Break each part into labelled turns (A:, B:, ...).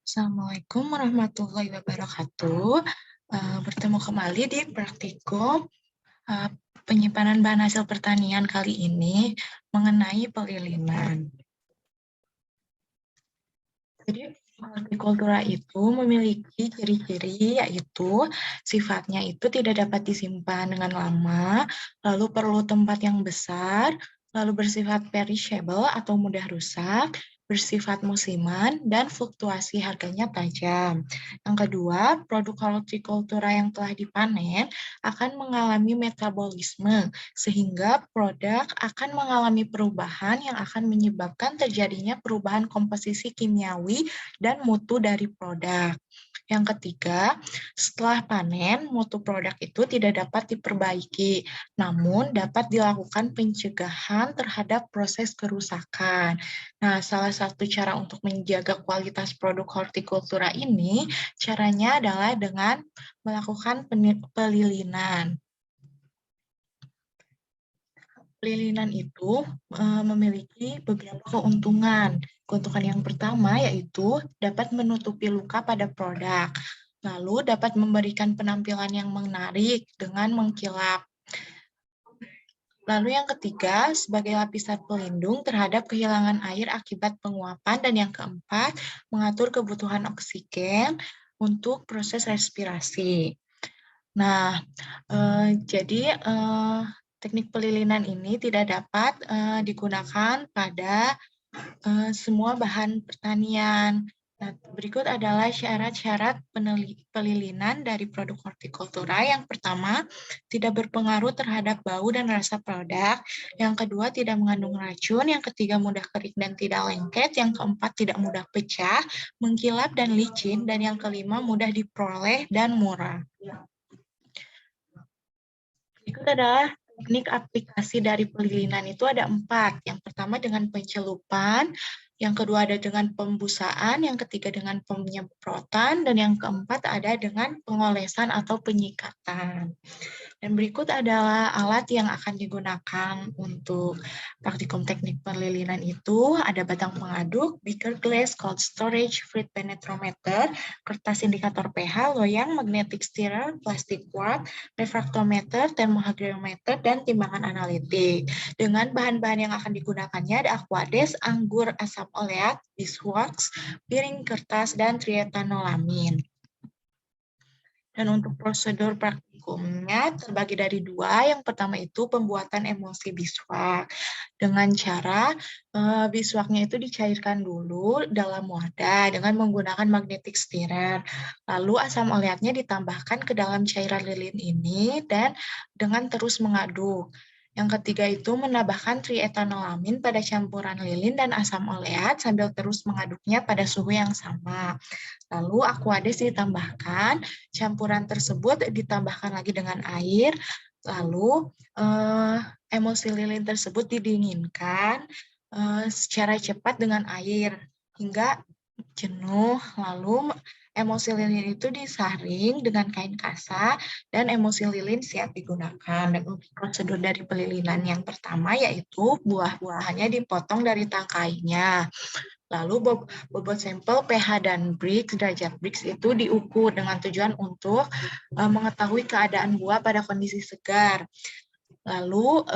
A: Assalamualaikum warahmatullahi wabarakatuh. Bertemu kembali di praktikum eh, penyimpanan bahan hasil pertanian kali ini mengenai pelilinan. Jadi, hortikultura itu memiliki ciri-ciri yaitu sifatnya itu tidak dapat disimpan dengan lama, lalu perlu tempat yang besar, lalu bersifat perishable atau mudah rusak, bersifat musiman, dan fluktuasi harganya tajam. Yang kedua, produk hortikultura yang telah dipanen akan mengalami metabolisme, sehingga produk akan mengalami perubahan yang akan menyebabkan terjadinya perubahan komposisi kimiawi dan mutu dari produk. Yang ketiga, setelah panen, mutu produk itu tidak dapat diperbaiki, namun dapat dilakukan pencegahan terhadap proses kerusakan. Nah, salah satu cara untuk menjaga kualitas produk hortikultura ini, caranya adalah dengan melakukan pelilinan. Pelilinan itu memiliki beberapa keuntungan. Keuntungan yang pertama yaitu dapat menutupi luka pada produk, lalu dapat memberikan penampilan yang menarik dengan mengkilap. Lalu yang ketiga, sebagai lapisan pelindung terhadap kehilangan air akibat penguapan, dan yang keempat, mengatur kebutuhan oksigen untuk proses respirasi. Nah, jadi teknik pelilinan ini tidak dapat digunakan pada semua bahan pertanian. Nah, berikut adalah syarat-syarat pelilinan dari produk hortikultura. Yang pertama, tidak berpengaruh terhadap bau dan rasa produk. Yang kedua, tidak mengandung racun. Yang ketiga, mudah kering dan tidak lengket. Yang keempat, tidak mudah pecah, mengkilap, dan licin. Dan yang kelima, mudah diperoleh dan murah. Berikut adalah teknik aplikasi dari pelilinan itu ada 4. Yang pertama dengan pencelupan, yang kedua ada dengan pembusaan, yang ketiga dengan penyemprotan, dan yang keempat ada dengan pengolesan atau penyikatan. Dan berikut adalah alat yang akan digunakan untuk praktikum teknik pelilinan itu. Ada batang pengaduk, beaker glass, cold storage, fluid penetrometer, kertas indikator pH, loyang, magnetic stirrer, plastic wart, refraktometer, termohygrometer, dan timbangan analitik. Dengan bahan-bahan yang akan digunakannya ada aquades, anggur asam oleat, beeswax, piring kertas, dan triethanolamin. Dan untuk prosedur praktikumnya terbagi dari 2. Yang pertama itu pembuatan emulsi beeswax. Dengan cara beeswaxnya itu dicairkan dulu dalam wadah dengan menggunakan magnetic stirrer. Lalu asam oleatnya ditambahkan ke dalam cairan lilin ini dan dengan terus mengaduk. Yang ketiga itu menambahkan triethanolamin pada campuran lilin dan asam oleat sambil terus mengaduknya pada suhu yang sama. Lalu aquades ditambahkan, campuran tersebut ditambahkan lagi dengan air, lalu emulsi lilin tersebut didinginkan secara cepat dengan air hingga jenuh, lalu emulsi lilin itu disaring dengan kain kasa dan emulsi lilin siap digunakan. Dan untuk prosedur dari pelilinan yang pertama yaitu buah-buahannya dipotong dari tangkainya. Lalu bobot sampel pH dan Brix, derajat Brix itu diukur dengan tujuan untuk mengetahui keadaan buah pada kondisi segar. Lalu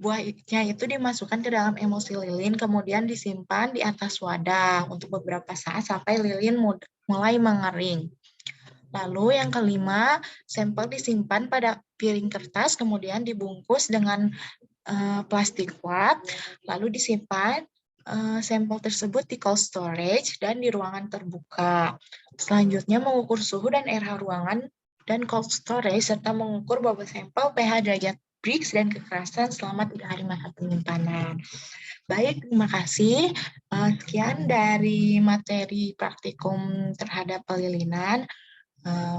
A: buahnya itu dimasukkan ke dalam emulsi lilin, kemudian disimpan di atas wadah untuk beberapa saat sampai lilin mulai mengering. Lalu yang kelima, sampel disimpan pada piring kertas, kemudian dibungkus dengan plastik wrap, lalu disimpan sampel tersebut di cold storage dan di ruangan terbuka. Selanjutnya mengukur suhu dan RH ruangan dan cold storage serta mengukur bobot sampel, pH, derajat Brix, dan kekerasan selama 3 hari masa penyimpanan. Baik, terima kasih. Sekian dari materi praktikum terhadap pelilinan.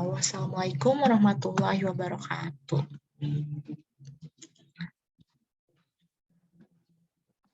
A: Wassalamualaikum warahmatullahi wabarakatuh.